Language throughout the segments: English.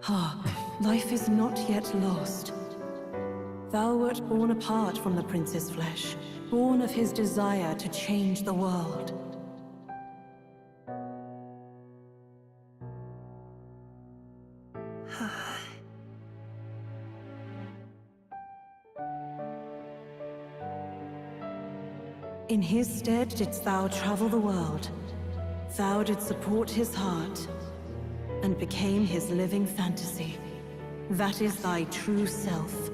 Ah, life is not yet lost. Thou wert born apart from the prince's flesh, born of his desire to change the world. In his stead didst thou travel the world. Thou didst support his heart, and became his living fantasy. That is thy true self.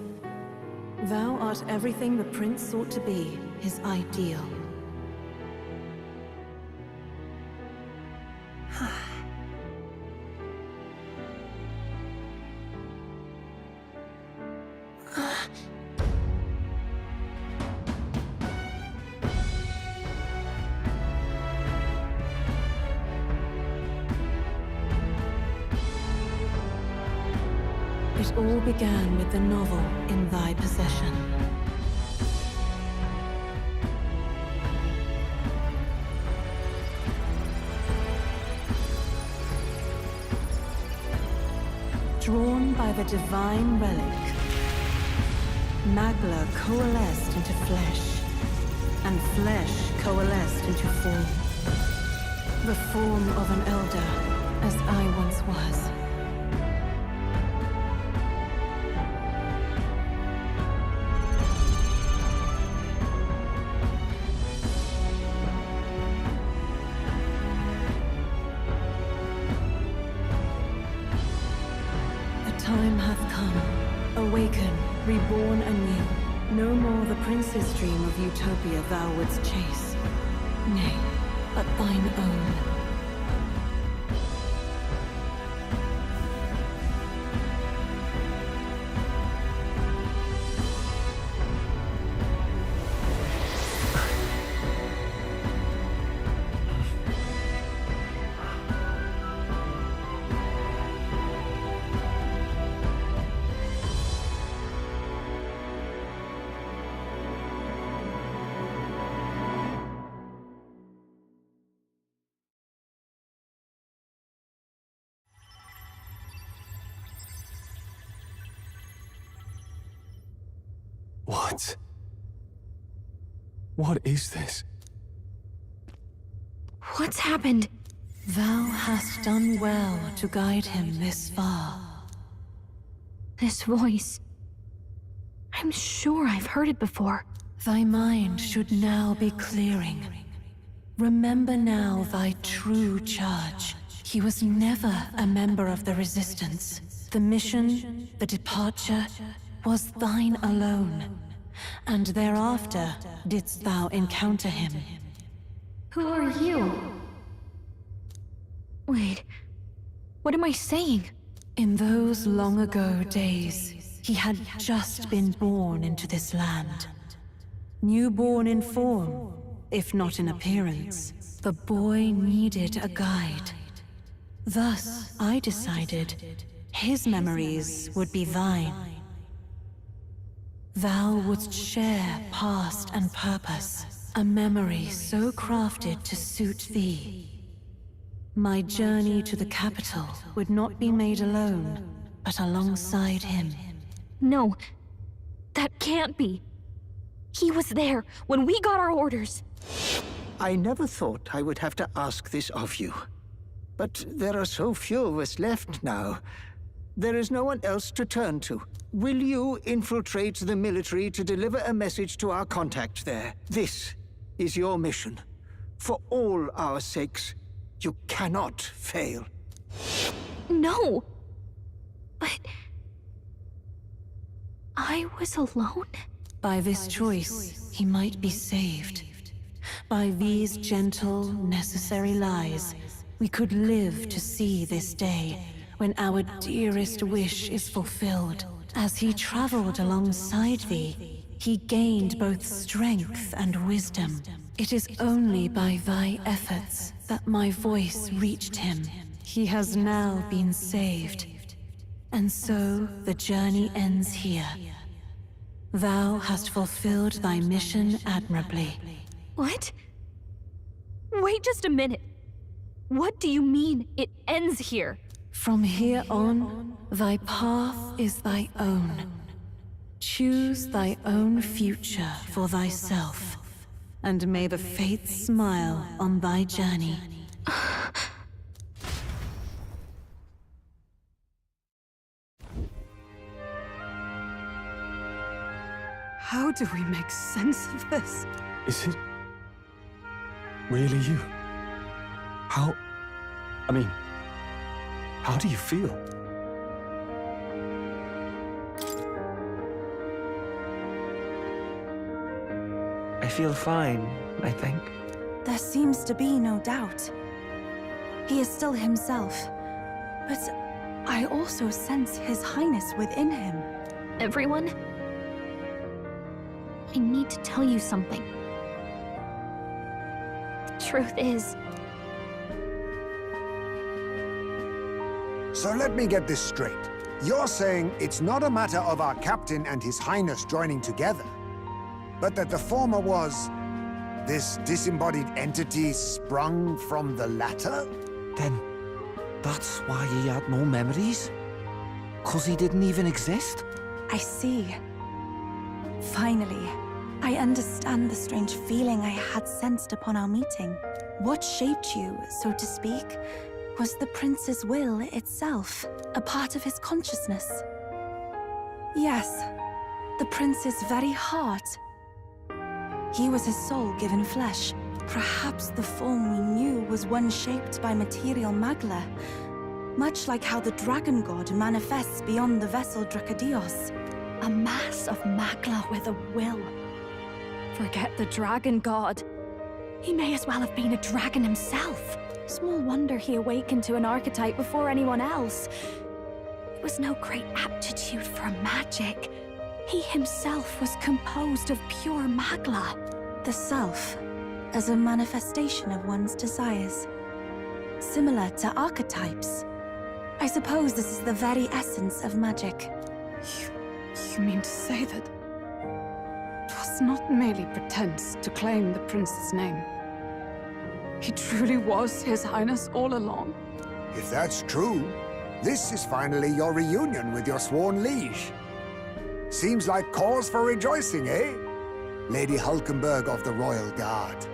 Thou art everything the prince sought to be, his ideal. It all began with the novel in thy possession. Drawn by the divine relic, Magla coalesced into flesh, and flesh coalesced into form. The form of an elder, as I once was. Time hath come. Awaken, reborn anew. No more the prince's dream of utopia thou wouldst chase. Nay, but thine own. What? What is this? What's happened? Thou hast done well to guide him this far. This voice. I'm sure I've heard it before. Thy mind should now be clearing. Remember now thy true charge. He was never a member of the Resistance. The mission, the departure, was thine alone. And thereafter didst thou encounter him. Who are you? Wait, what am I saying? In those long ago days, he had just been born into this land. Newborn in form, if not in appearance, the boy needed a guide. Thus, I decided his memories would be thine. Thou wouldst share past and purpose, a memory so crafted to suit thee. My journey to the capital would not be made alone, but alongside him. No, that can't be. He was there when we got our orders. I never thought I would have to ask this of you. But there are so few of us left now. There is no one else to turn to. Will you infiltrate the military to deliver a message to our contact there? This is your mission. For all our sakes, you cannot fail. No! But... I was alone? By this choice, he might be saved. By these gentle, necessary lies, we could live to see this day when our dearest wish is fulfilled. As he traveled alongside thee, he gained both strength and wisdom. It is only by thy efforts that my voice reached him. He has now been saved. And so the journey ends here. Thou hast fulfilled thy mission admirably. What? Wait just a minute. What do you mean, it ends here? From here on, thy path is thy own. Choose thy own future for thyself, and may the fates smile on thy journey. How do we make sense of this? Is it really you? How... I mean, how do you feel? I feel fine, I think. There seems to be no doubt. He is still himself, but I also sense His Highness within him. Everyone? I need to tell you something. The truth is, So let me get this straight. You're saying it's not a matter of our captain and His Highness joining together, but that the former was this disembodied entity sprung from the latter? Then that's why he had no memories? 'Cause he didn't even exist? I see. Finally, I understand the strange feeling I had sensed upon our meeting. What shaped you, so to speak, was the prince's will itself, a part of his consciousness. Yes, the prince's very heart. He was his soul given flesh. Perhaps the form we knew was one shaped by material magla, much like how the dragon god manifests beyond the vessel Drakadios. a mass of magla with a will. Forget the dragon god. He may as well have been a dragon himself. Small wonder he awakened to an archetype before anyone else. It was no great aptitude for magic. He himself was composed of pure magla. The self, as a manifestation of one's desires. Similar to archetypes. I suppose this is the very essence of magic. You mean to say that it was not merely pretense to claim the prince's name? He truly was His Highness all along? If that's true, this is finally your reunion with your sworn liege. Seems like cause for rejoicing, eh? Lady Hulkenberg of the Royal Guard.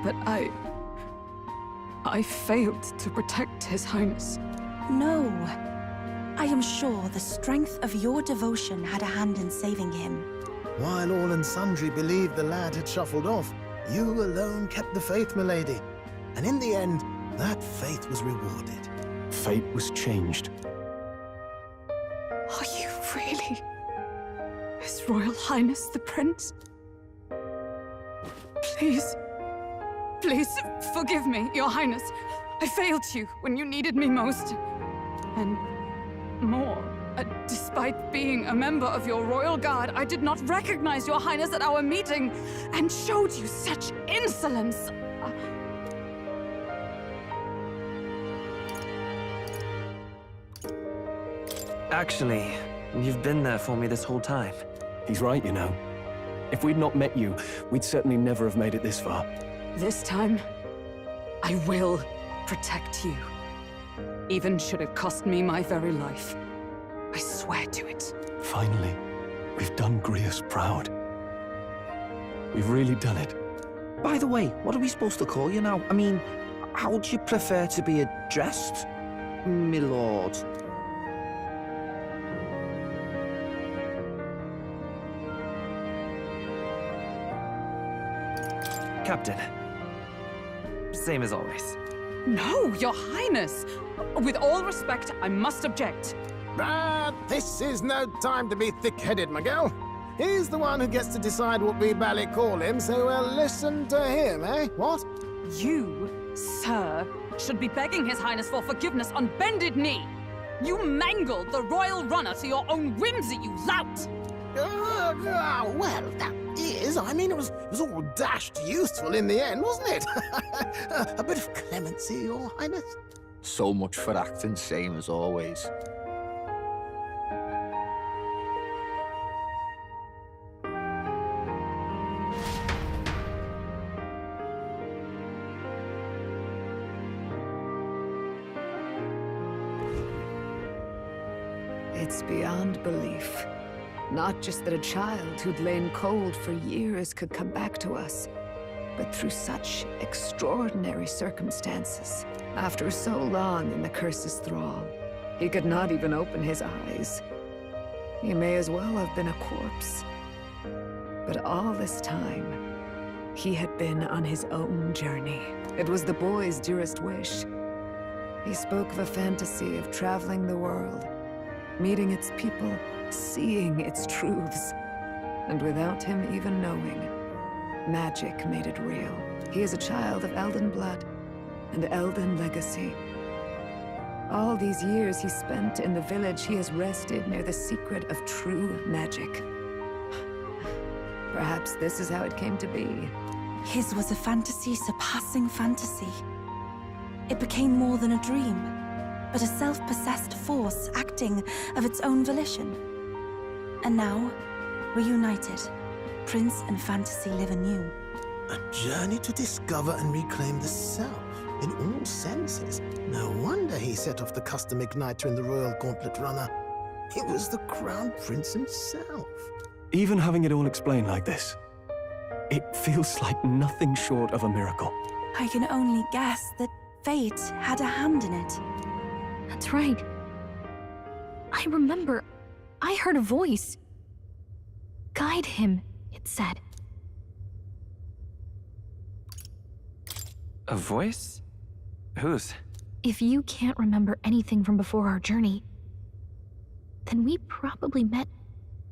But I failed to protect His Highness. No. I am sure the strength of your devotion had a hand in saving him. While all and sundry believed the lad had shuffled off, you alone kept the faith, milady. And in the end, that faith was rewarded. Fate was changed. Are you really His Royal Highness the Prince? Please, please forgive me, Your Highness. I failed you when you needed me most. And more, despite being a member of your Royal Guard, I did not recognize Your Highness at our meeting and showed you such insolence. Actually, you've been there for me this whole time. He's right, you know. If we'd not met you, we'd certainly never have made it this far. This time, I will protect you. Even should it cost me my very life. I swear to it. Finally, we've done Grius proud. We've really done it. By the way, what are we supposed to call you now? I mean, how would you prefer to be addressed, my lord? Captain. Same as always. No, Your Highness! With all respect, I must object. But this is no time to be thick-headed, Miguel. He's the one who gets to decide what we bally call him, so we'll listen to him, eh? What? You, sir, should be begging His Highness for forgiveness on bended knee. You mangled the royal runner to your own whimsy, you lout! Well, that is. I mean, it was all dashed useful in the end, wasn't it? A bit of clemency, Your Highness. So much for acting same as always. It's beyond belief. Not just that a child who'd lain cold for years could come back to us, but through such extraordinary circumstances. After so long in the curse's thrall, he could not even open his eyes. He may as well have been a corpse. But all this time, he had been on his own journey. It was the boy's dearest wish. He spoke of a fantasy of traveling the world, meeting its people, seeing its truths. And without him even knowing, magic made it real. He is a child of Elden blood and Elden legacy. All these years he spent in the village, he has rested near the secret of true magic. Perhaps this is how it came to be. His was a fantasy surpassing fantasy. It became more than a dream, but a self-possessed force acting of its own volition. And now, we're united. Prince and fantasy live anew. A journey to discover and reclaim the self, in all senses. No wonder he set off the custom igniter in the Royal Gauntlet Runner. It was the Crown Prince himself. Even having it all explained like this, it feels like nothing short of a miracle. I can only guess that fate had a hand in it. That's right. I remember, I heard a voice. Guide him, it said. A voice? Whose? If you can't remember anything from before our journey, then we probably met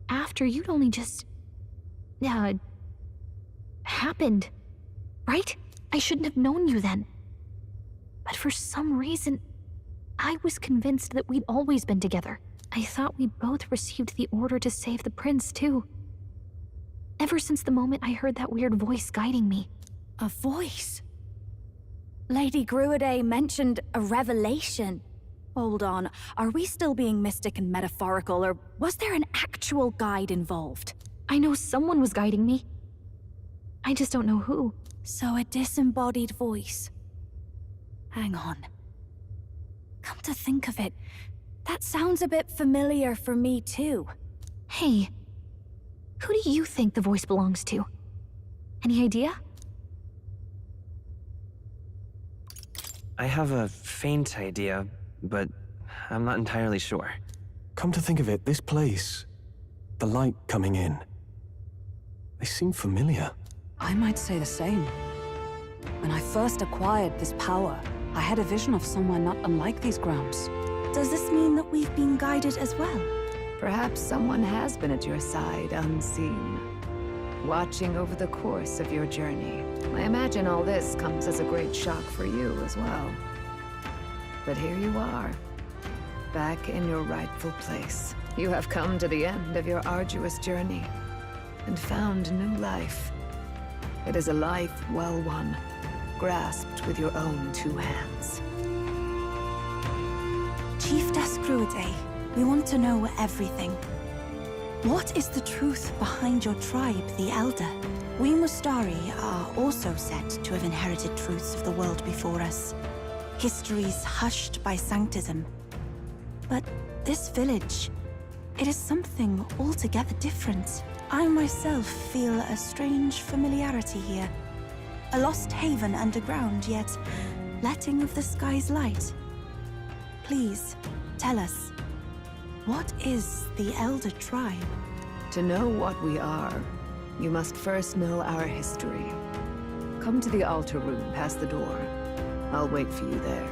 after you'd only just... happened. Right? I shouldn't have known you then. But for some reason, I was convinced that we'd always been together. I thought we both received the order to save the prince, too. Ever since the moment I heard that weird voice guiding me. A voice? Lady Gruiday mentioned a revelation. Hold on, are we still being mystic and metaphorical, or was there an actual guide involved? I know someone was guiding me. I just don't know who. So a disembodied voice. Hang on. Come to think of it, that sounds a bit familiar for me too. Hey, who do you think the voice belongs to? Any idea? I have a faint idea, but I'm not entirely sure. Come to think of it, this place, the light coming in, they seem familiar. I might say the same. When I first acquired this power, I had a vision of somewhere not unlike these grounds. Does this mean that we've been guided as well? Perhaps someone has been at your side unseen, watching over the course of your journey. I imagine all this comes as a great shock for you as well. But here you are, back in your rightful place. You have come to the end of your arduous journey and found new life. It is a life well won, grasped with your own two hands. Chiefess Gruiday, we want to know everything. What is the truth behind your tribe, the Elder? We Mustari are also said to have inherited truths of the world before us. Histories hushed by sanctism. But this village, it is something altogether different. I myself feel a strange familiarity here. A lost haven underground, yet letting of the sky's light. Please, tell us, what is the Elder tribe? To know what we are, you must first know our history. Come to the altar room past the door. I'll wait for you there.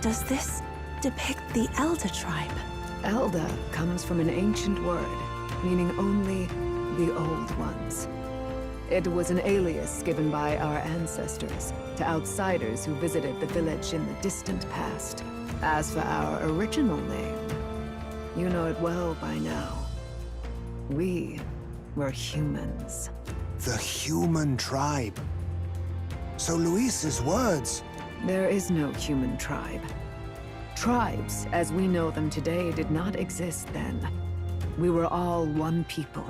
Does this depict the Elder tribe? Elder comes from an ancient word, meaning only the old ones. It was an alias given by our ancestors to outsiders who visited the village in the distant past. As for our original name, you know it well by now. We were humans. The human tribe. So Luis's words... There is no human tribe. Tribes, as we know them today, did not exist then. We were all one people.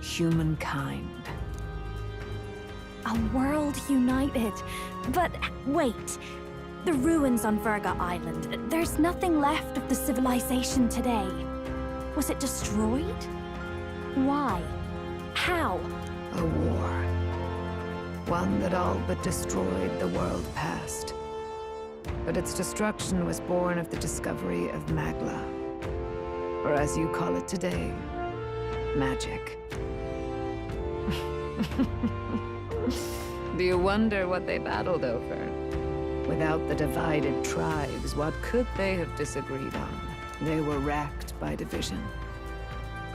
Humankind. A world united. But wait. The ruins on Virga Island. There's nothing left of the civilization today. Was it destroyed? Why? How? A war. One that all but destroyed the world past. But its destruction was born of the discovery of Magla. Or as you call it today, magic. Do you wonder what they battled over? Without the divided tribes, what could they have disagreed on? They were racked by division.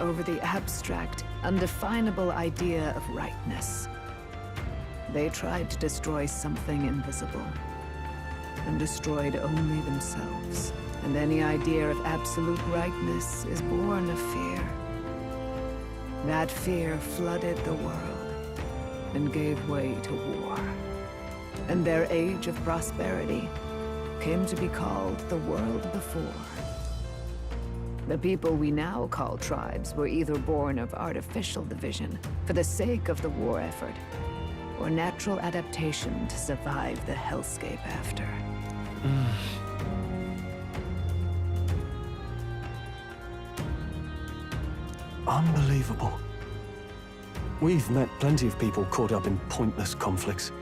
Over the abstract, undefinable idea of rightness. They tried to destroy something invisible, and destroyed only themselves. And any idea of absolute rightness is born of fear. That fear flooded the world, and gave way to war. And their age of prosperity came to be called the world before. The people we now call tribes were either born of artificial division for the sake of the war effort, or natural adaptation to survive the hellscape after. Unbelievable. We've met plenty of people caught up in pointless conflicts.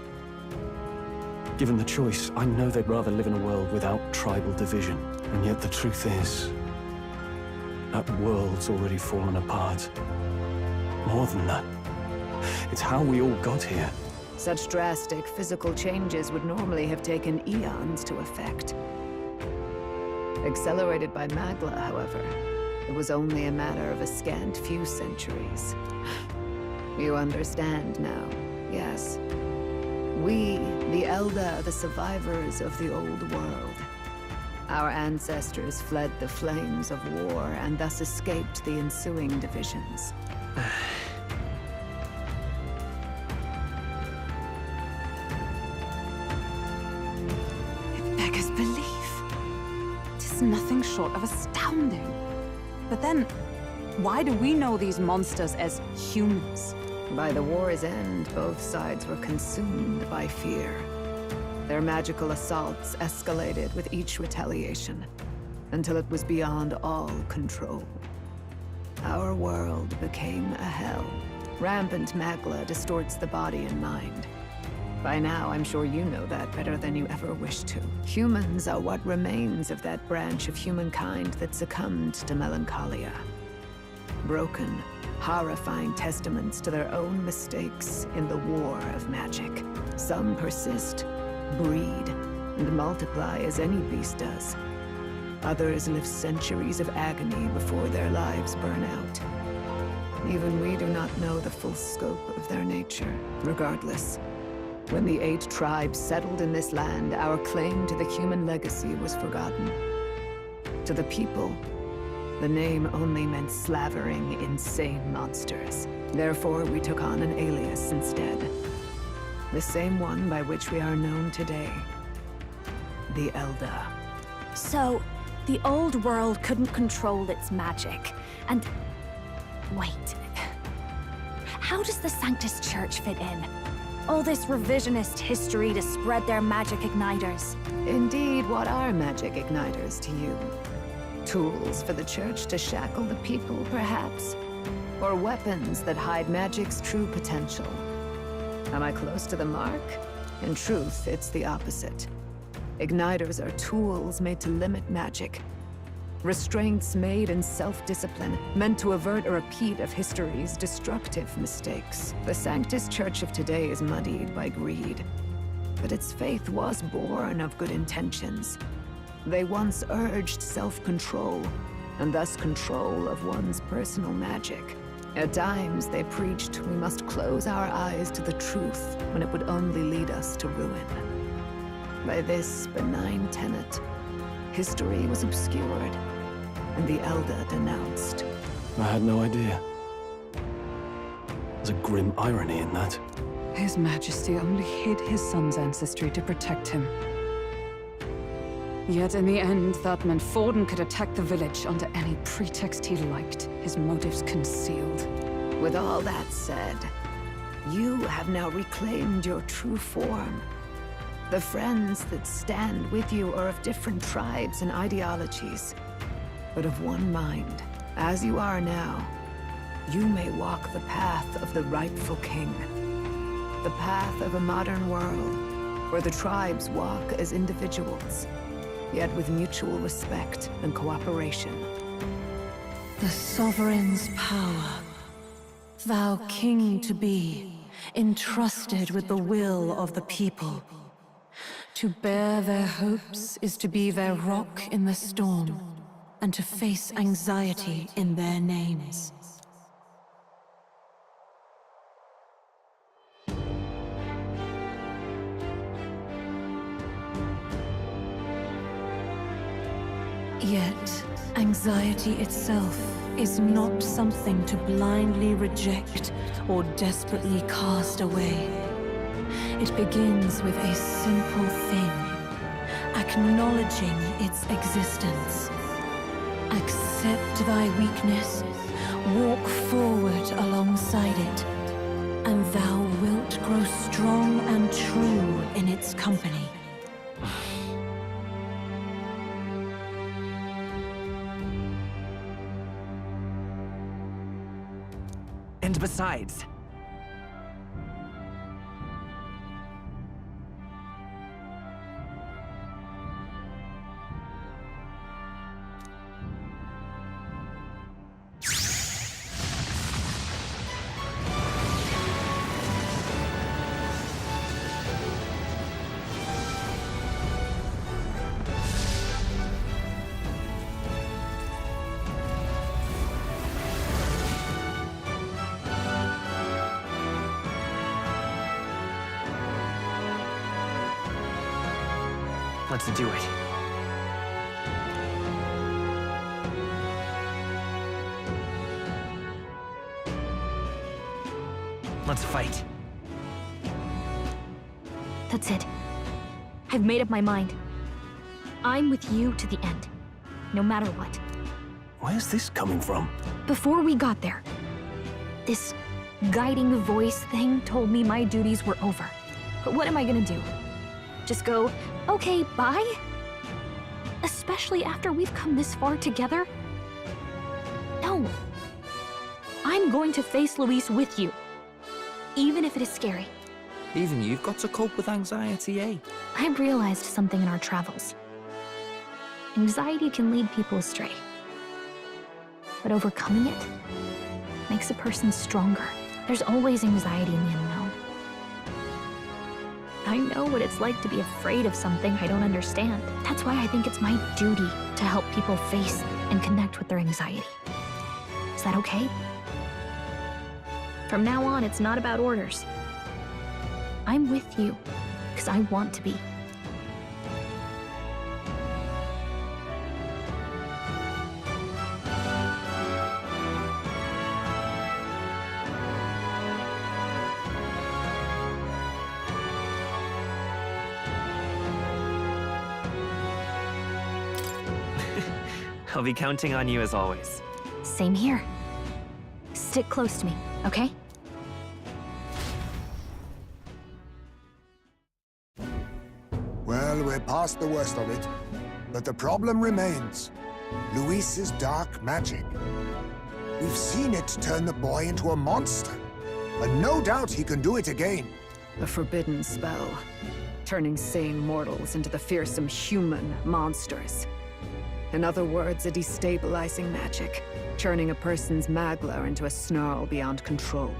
Given the choice, I know they'd rather live in a world without tribal division. And yet the truth is, that world's already fallen apart. More than that, it's how we all got here. Such drastic physical changes would normally have taken eons to effect. Accelerated by Magla, however, it was only a matter of a scant few centuries. You understand now, yes. We, the Elder, are the survivors of the old world. Our ancestors fled the flames of war and thus escaped the ensuing divisions. It beggars belief. Tis nothing short of astounding. But then, why do we know these monsters as humans? By the war's end, both sides were consumed by fear. Their magical assaults escalated with each retaliation, until it was beyond all control. Our world became a hell. Rampant Magla distorts the body and mind. By now, I'm sure you know that better than you ever wished to. Humans are what remains of that branch of humankind that succumbed to melancholia. Broken, horrifying testaments to their own mistakes in the war of magic. Some persist, breed, and multiply as any beast does. Others live centuries of agony before their lives burn out. Even we do not know the full scope of their nature. Regardless, when the 8 tribes settled in this land, our claim to the human legacy was forgotten. To the people, the name only meant slavering, insane monsters. Therefore, we took on an alias instead. The same one by which we are known today. The Elder. So, the old world couldn't control its magic, and... Wait. How does the Sanctus Church fit in? All this revisionist history to spread their magic igniters. Indeed, what are magic igniters to you? Tools for the Church to shackle the people, perhaps? Or weapons that hide magic's true potential? Am I close to the mark? In truth, it's the opposite. Igniters are tools made to limit magic. Restraints made in self-discipline, meant to avert a repeat of history's destructive mistakes. The Sanctus Church of today is muddied by greed. But its faith was born of good intentions. They once urged self-control, and thus control of one's personal magic. At times, they preached we must close our eyes to the truth when it would only lead us to ruin. By this benign tenet, history was obscured, and the Elder denounced. I had no idea. There's a grim irony in that. His Majesty only hid his son's ancestry to protect him. Yet in the end, that meant Forden could attack the village under any pretext he liked, his motives concealed. With all that said, you have now reclaimed your true form. The friends that stand with you are of different tribes and ideologies, but of one mind. As you are now, you may walk the path of the rightful king. The path of a modern world, where the tribes walk as individuals, yet with mutual respect and cooperation. The sovereign's power. Thou king to be, entrusted with the will of the people. To bear their hopes is to be their rock in the storm, and to face anxiety in their names. Yet, anxiety itself is not something to blindly reject or desperately cast away. It begins with a simple thing, acknowledging its existence. Accept thy weakness, walk forward alongside it, and thou wilt grow strong and true in its company. And besides, let's do it. Let's fight. That's it. I've made up my mind. I'm with you to the end, no matter what. Where's this coming from? Before we got there, this guiding voice thing told me my duties were over. But what am I gonna do? Just go, okay, bye? Especially after we've come this far together? No. I'm going to face Luis with you, even if it is scary. Even you've got to cope with anxiety, eh? I've realized something in our travels. Anxiety can lead people astray. But overcoming it makes a person stronger. There's always anxiety in the unknown. I know what it's like to be afraid of something I don't understand. That's why I think it's my duty to help people face and connect with their anxiety. Is that okay? From now on, it's not about orders. I'm with you, because I want to be. I'll be counting on you as always. Same here. Stick close to me, okay? Well, we're past the worst of it. But the problem remains. Luis's dark magic. We've seen it turn the boy into a monster. And no doubt he can do it again. A forbidden spell, turning sane mortals into the fearsome human monsters. In other words, a destabilizing magic, turning a person's magla into a snarl beyond control.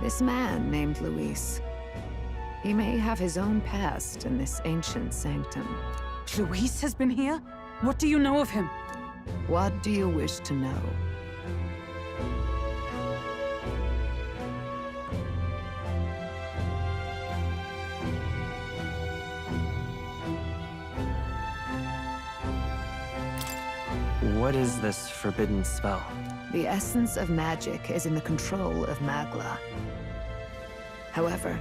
This man named Luis, he may have his own past in this ancient sanctum. Luis has been here? What do you know of him? What do you wish to know? What is this forbidden spell? The essence of magic is in the control of Magla. However,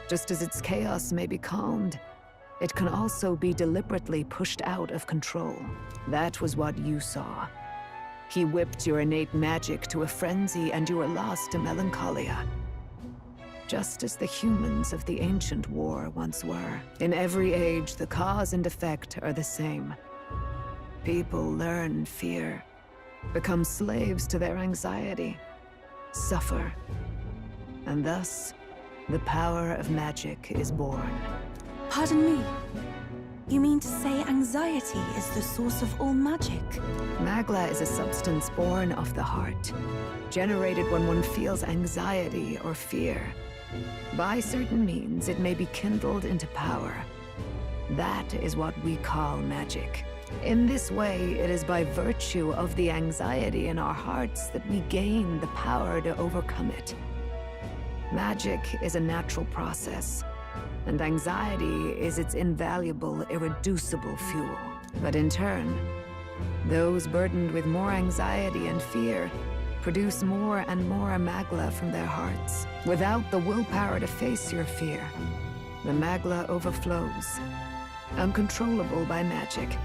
just as its chaos may be calmed, it can also be deliberately pushed out of control. That was what you saw. He whipped your innate magic to a frenzy and you were lost to melancholia. Just as the humans of the ancient war once were. In every age, the cause and effect are the same. People learn fear, become slaves to their anxiety, suffer, and thus, the power of magic is born. Pardon me. You mean to say anxiety is the source of all magic? Magla is a substance born of the heart, generated when one feels anxiety or fear. By certain means, it may be kindled into power. That is what we call magic. In this way, it is by virtue of the anxiety in our hearts that we gain the power to overcome it. Magic is a natural process, and anxiety is its invaluable, irreducible fuel. But in turn, those burdened with more anxiety and fear produce more and more Magla from their hearts. Without the willpower to face your fear, the Magla overflows. Uncontrollable by magic,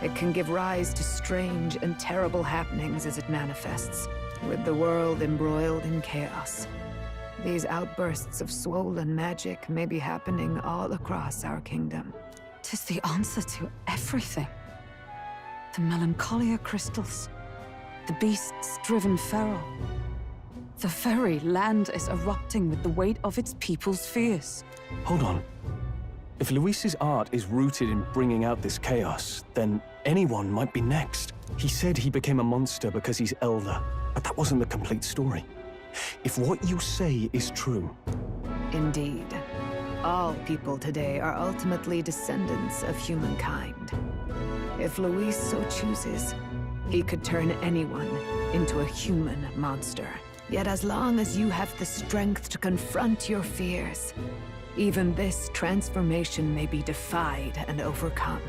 it can give rise to strange and terrible happenings as it manifests, with the world embroiled in chaos. These outbursts of swollen magic may be happening all across our kingdom. 'Tis the answer to everything. The melancholia crystals, the beasts driven feral. The very land is erupting with the weight of its people's fears. Hold on. If Luis's art is rooted in bringing out this chaos, then anyone might be next. He said he became a monster because he's elder, but that wasn't the complete story. If what you say is true... Indeed. All people today are ultimately descendants of humankind. If Luis so chooses, he could turn anyone into a human monster. Yet as long as you have the strength to confront your fears, even this transformation may be defied and overcome.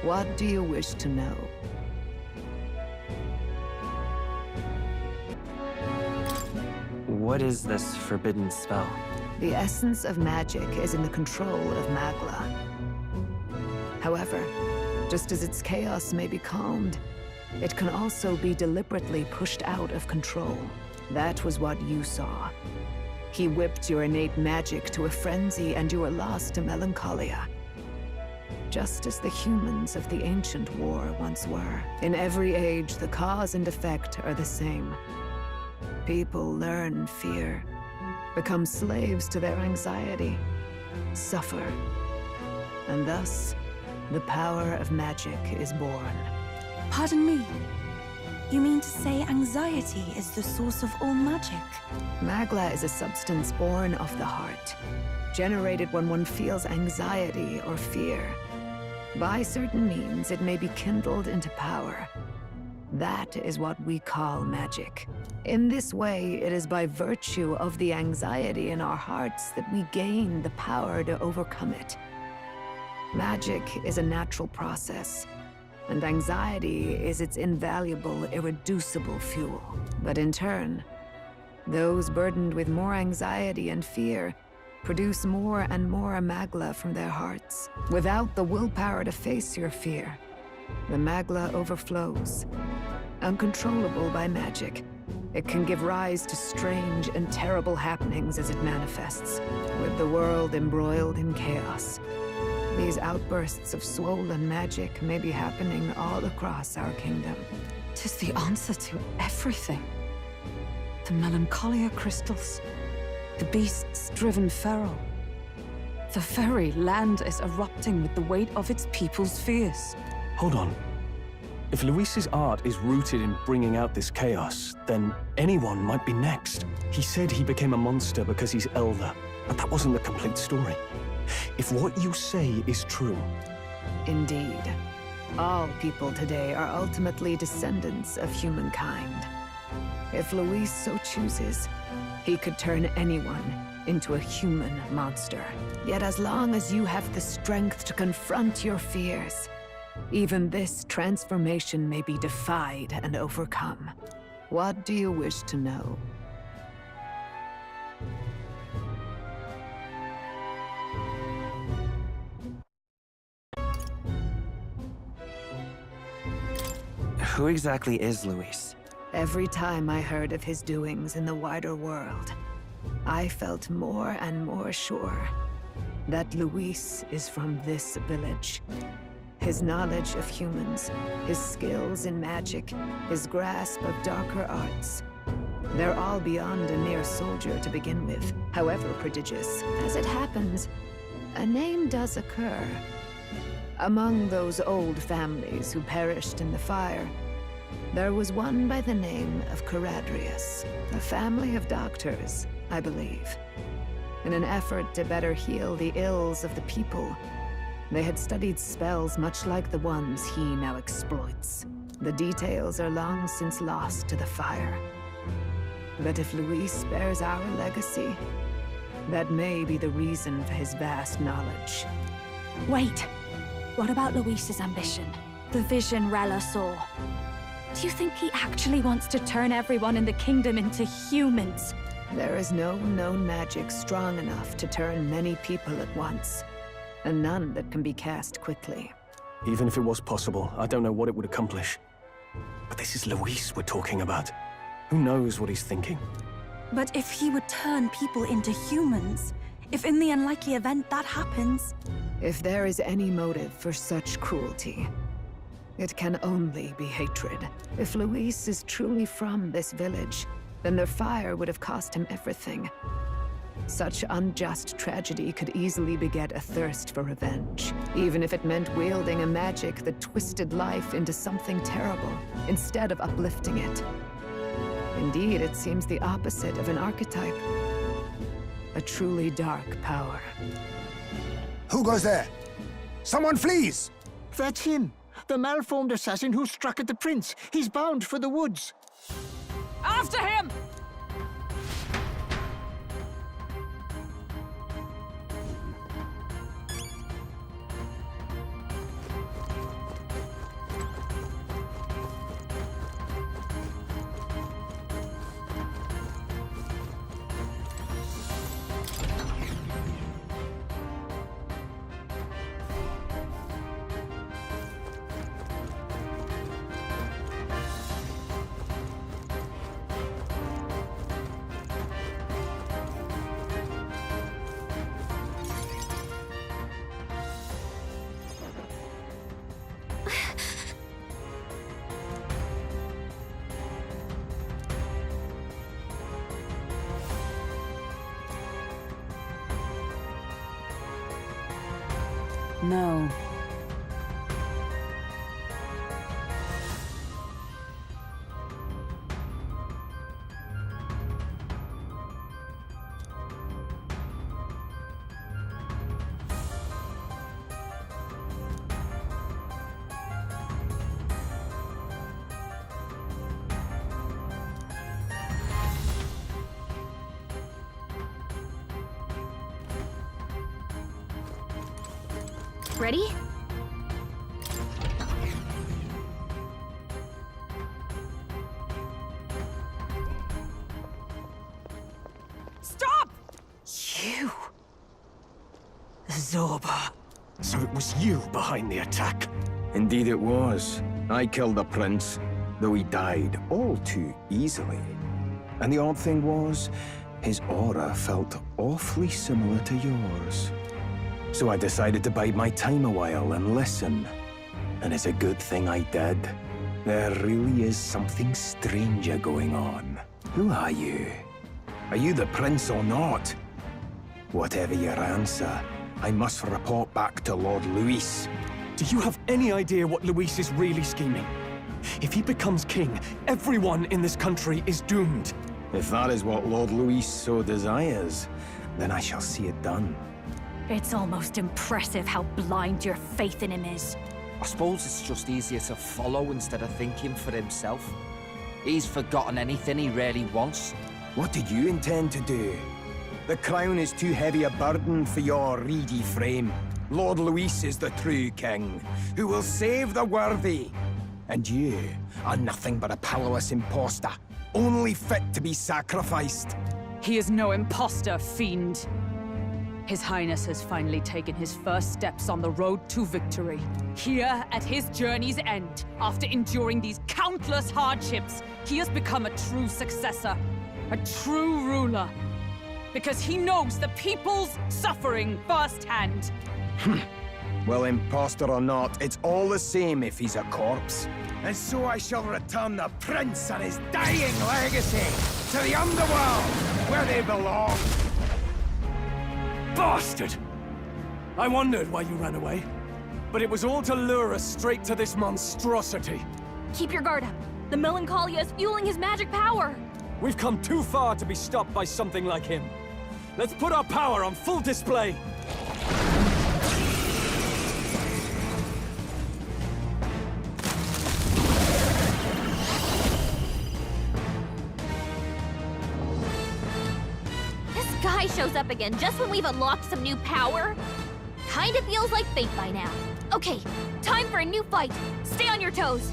What do you wish to know? What is this forbidden spell? The essence of magic is in the control of Magla. However, just as its chaos may be calmed, it can also be deliberately pushed out of control. That was what you saw. He whipped your innate magic to a frenzy and you were lost to melancholia. Just as the humans of the ancient war once were. In every age, the cause and effect are the same. People learn fear, become slaves to their anxiety, suffer, and thus, the power of magic is born. Pardon me. You mean to say anxiety is the source of all magic? Magla is a substance born of the heart, generated when one feels anxiety or fear. By certain means, it may be kindled into power. That is what we call magic. In this way, it is by virtue of the anxiety in our hearts that we gain the power to overcome it. Magic is a natural process, and anxiety is its invaluable, irreducible fuel. But in turn, those burdened with more anxiety and fear produce more and more Magla from their hearts. Without the willpower to face your fear, the Magla overflows. Uncontrollable by magic, it can give rise to strange and terrible happenings as it manifests, with the world embroiled in chaos. These outbursts of swollen magic may be happening all across our kingdom. 'Tis the answer to everything. The melancholia crystals, the beasts driven feral. The very land is erupting with the weight of its people's fears. Hold on. If Luis's art is rooted in bringing out this chaos, then anyone might be next. He said he became a monster because he's elder, but that wasn't the complete story. If what you say is true... Indeed. All people today are ultimately descendants of humankind. If Luis so chooses, he could turn anyone into a human monster. Yet as long as you have the strength to confront your fears, Even this transformation may be defied and overcome. What do you wish to know? Who exactly is Luis? Every time I heard of his doings in the wider world, I felt more and more sure that Luis is from this village. His knowledge of humans, his skills in magic, his grasp of darker arts. They're all beyond a mere soldier to begin with, however prodigious. As it happens, a name does occur. Among those old families who perished in the fire, there was one by the name of Caradrius, a family of doctors, I believe. In an effort to better heal the ills of the people, they had studied spells much like the ones he now exploits. The details are long since lost to the fire. But if Luis bears our legacy, that may be the reason for his vast knowledge. Wait! What about Luis's ambition? The vision Rella saw? Do you think he actually wants to turn everyone in the kingdom into humans? There is no known magic strong enough to turn many people at once, and none that can be cast quickly. Even if it was possible, I don't know what it would accomplish. But this is Luis we're talking about. Who knows what he's thinking? But if he would turn people into humans, if in the unlikely event that happens... If there is any motive for such cruelty, it can only be hatred. If Luis is truly from this village, then their fire would have cost him everything. Such unjust tragedy could easily beget a thirst for revenge, even if it meant wielding a magic that twisted life into something terrible, instead of uplifting it. Indeed, it seems the opposite of an archetype. A truly dark power. Who goes there? Someone flees! That's him. The malformed assassin who struck at the prince. He's bound for the woods. After him! No. Ready? Stop! You! Zorba. So it was you behind the attack? Indeed it was. I killed the prince, though he died all too easily. And the odd thing was, his aura felt awfully similar to yours. So I decided to bide my time a while and listen. And it's a good thing I did. There really is something stranger going on. Who are you? Are you the prince or not? Whatever your answer, I must report back to Lord Luis. Do you have any idea what Luis is really scheming? If he becomes king, everyone in this country is doomed. If that is what Lord Luis so desires, then I shall see it done. It's almost impressive how blind your faith in him is. I suppose it's just easier to follow instead of thinking for himself. He's forgotten anything he really wants. What do you intend to do? The crown is too heavy a burden for your reedy frame. Lord Luis is the true king, who will save the worthy. And you are nothing but a powerless imposter, only fit to be sacrificed. He is no imposter, fiend. His Highness has finally taken his first steps on the road to victory. Here, at his journey's end, after enduring these countless hardships, he has become a true successor, a true ruler. Because he knows the people's suffering firsthand. Well, imposter or not, it's all the same if he's a corpse. And so I shall return the prince and his dying legacy to the underworld, where they belong. Bastard! I wondered why you ran away, but it was all to lure us straight to this monstrosity. Keep your guard up. The Melancholia is fueling his magic power. We've come too far to be stopped by something like him. Let's put our power on full display. Guy shows up again just when we've unlocked some new power. Kinda feels like fate by now. Okay, time for a new fight. Stay on your toes.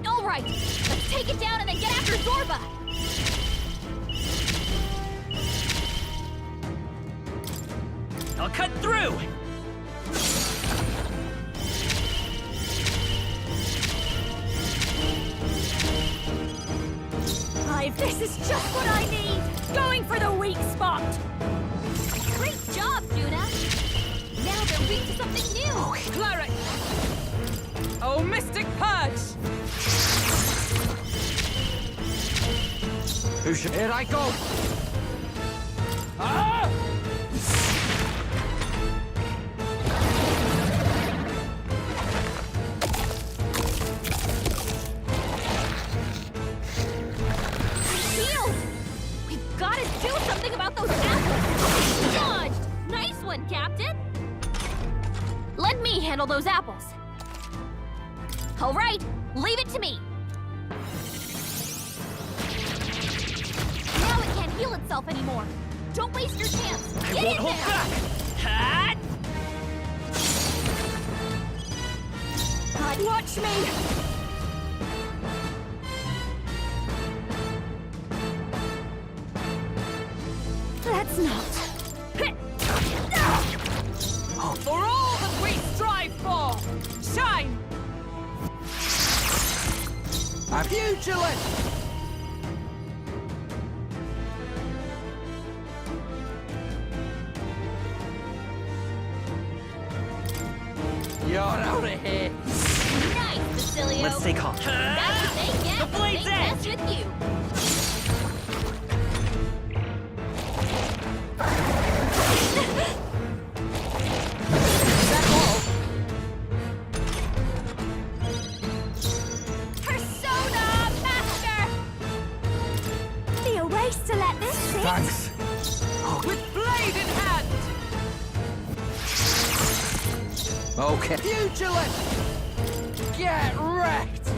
All right, let's take it down and then get after Zorba. I'll cut through! This is just what I need! Going for the weak spot! Great job, Juna! Now they're weak to something new! Oh, Cleric! Oh, Mystic Purge! Here I go! Ah! About those apples! Dodged! Nice one, Captain! Let me handle those apples. All right, leave it to me. Now it can't heal itself anymore. Don't waste your chance. Get in there! Back. Watch me! Let's not. For all that we strive for! Shine! A pugilist! You're out of here! Nice, Basilio! Let's stay calm. That's what they get The when they blade's mess edge. with you! To let this sit. Thanks. With blade in hand! Okay. Pugilist! Get wrecked!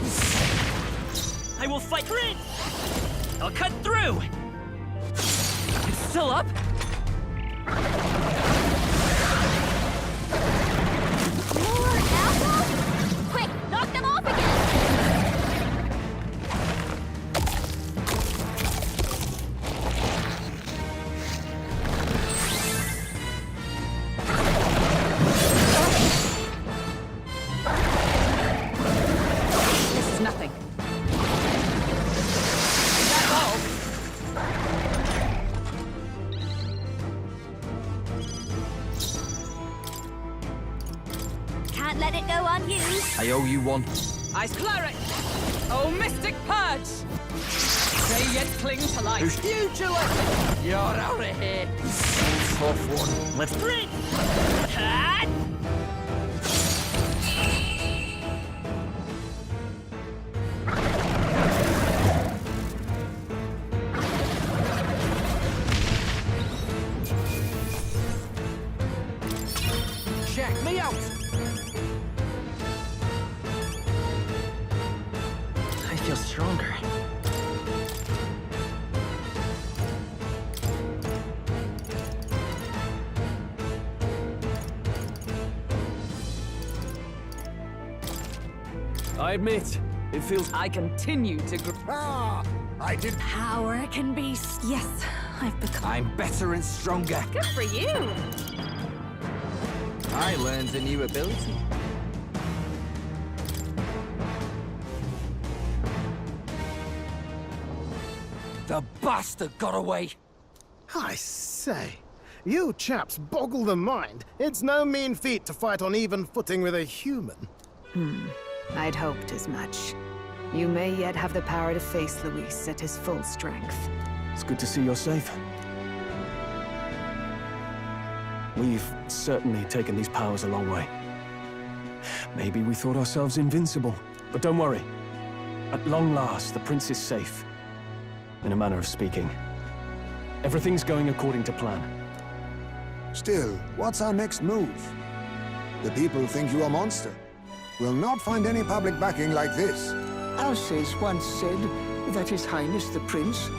I will fight Grid! I'll cut through! It's still up? More apples? Quick, knock them off again! Nothing. That's all. Can't let it go unused. I owe you one. Ice Cleric! Oh, Mystic Purge! They yet cling to life. Who's pugilist? You're out of here. Tough one. Let's sprint! Check me out. I feel stronger. I admit, it feels... I continue to I did... Power can be... Yes, I've become... I'm better and stronger. Good for you! I learned a new ability. The bastard got away! I say, you chaps boggle the mind. It's no mean feat to fight on even footing with a human. I'd hoped as much. You may yet have the power to face Luis at his full strength. It's good to see you're safe. We've certainly taken these powers a long way. Maybe we thought ourselves invincible, but don't worry. At long last, the prince is safe. In a manner of speaking. Everything's going according to plan. Still, what's our next move? The people think you a monster. We'll not find any public backing like this. Alces once said that His Highness the Prince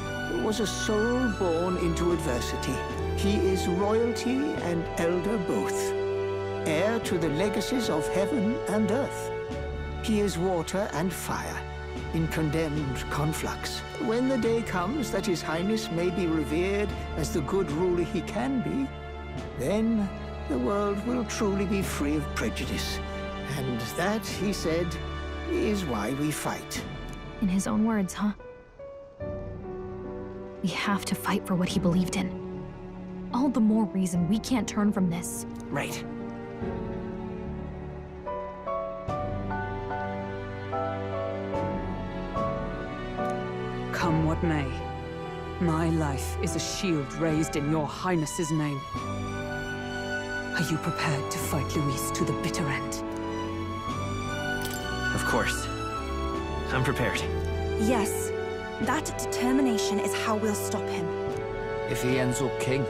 was a soul born into adversity. He is royalty and elder both, heir to the legacies of heaven and earth. He is water and fire, in condemned conflux. When the day comes that His Highness may be revered as the good ruler he can be, then the world will truly be free of prejudice. And that, he said, is why we fight. In his own words, huh? We have to fight for what he believed in. All the more reason we can't turn from this. Right. Come what may, my life is a shield raised in your highness's name. Are you prepared to fight Luis to the bitter end? Of course. I'm prepared. Yes, that determination is how we'll stop him. If he ends up king,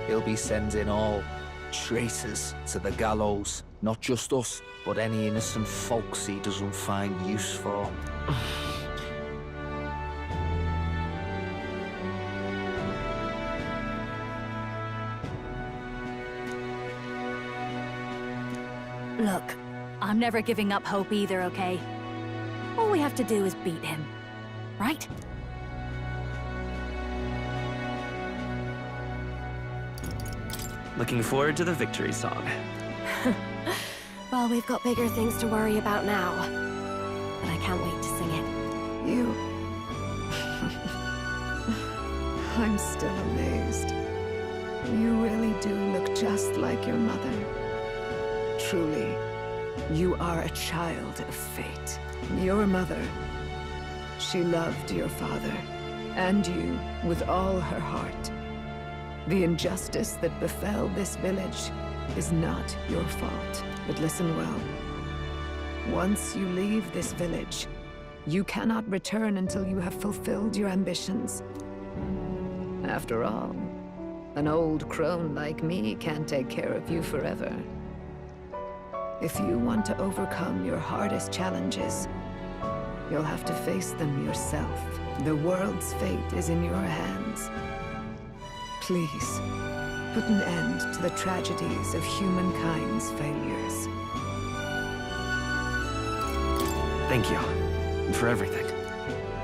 he'll be sending all traitors to the gallows. Not just us, but any innocent folks he doesn't find use for. Look, I'm never giving up hope either, okay? All we have to do is beat him, right? Looking forward to the victory song. Well, we've got bigger things to worry about now. But I can't wait to sing it. You... I'm still amazed. You really do look just like your mother. Truly, you are a child of fate. Your mother, she loved your father, and you with all her heart. The injustice that befell this village is not your fault. But listen well. Once you leave this village, you cannot return until you have fulfilled your ambitions. After all, an old crone like me can't take care of you forever. If you want to overcome your hardest challenges, you'll have to face them yourself. The world's fate is in your hands. Please, put an end to the tragedies of humankind's failures. Thank you for everything.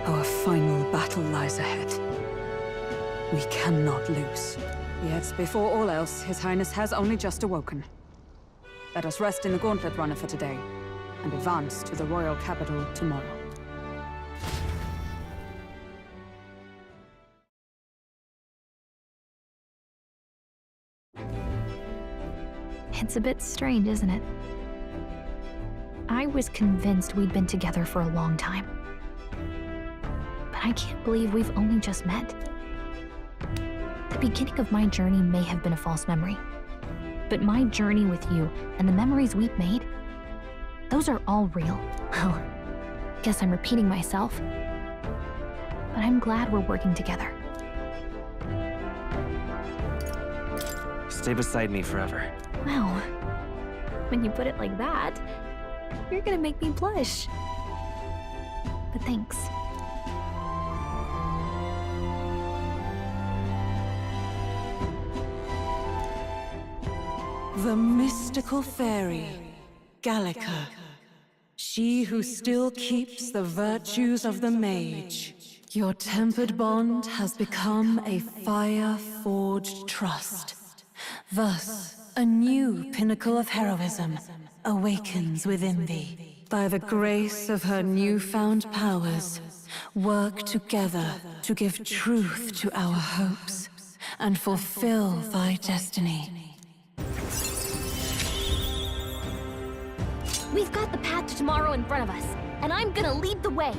Our final battle lies ahead. We cannot lose. Yet, before all else, His Highness has only just awoken. Let us rest in the Gauntlet Runner for today, and advance to the royal capital tomorrow. It's a bit strange, isn't it? I was convinced we'd been together for a long time. But I can't believe we've only just met. The beginning of my journey may have been a false memory. But my journey with you and the memories we've made, those are all real. Well, guess I'm repeating myself. But I'm glad we're working together. Stay beside me forever. Well, when you put it like that, you're gonna make me blush. But thanks. The mystical fairy, Gallica. She who still keeps the virtues of the mage. Your tempered bond has become a fire-forged trust. Thus, a new pinnacle of heroism awakens within thee. By the grace of her newfound powers, work together to give truth to our hopes and fulfill thy destiny. We've got the path to tomorrow in front of us, and I'm gonna lead the way.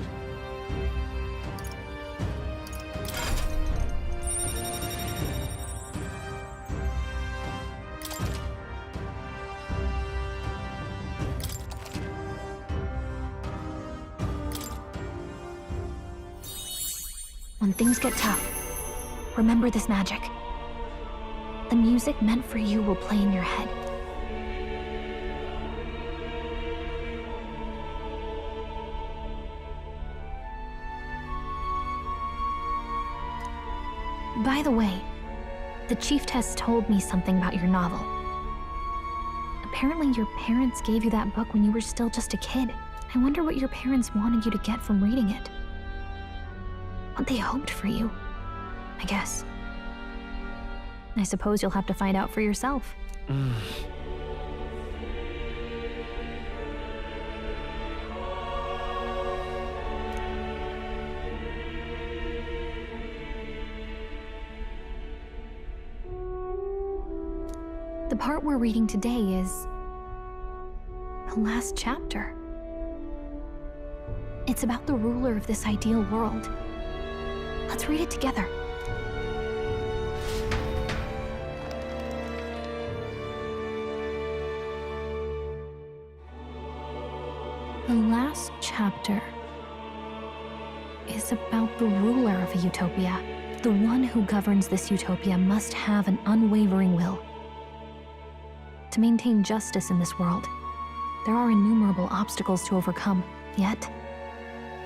When things get tough, remember this magic. The music meant for you will play in your head. By the way, the Chieftess told me something about your novel. Apparently your parents gave you that book when you were still just a kid. I wonder what your parents wanted you to get from reading it. What they hoped for you, I guess. I suppose you'll have to find out for yourself. The part we're reading today is the last chapter. It's about the ruler of this ideal world. Let's read it together. The last chapter is about the ruler of a utopia. The one who governs this utopia must have an unwavering will. To maintain justice in this world, there are innumerable obstacles to overcome. Yet,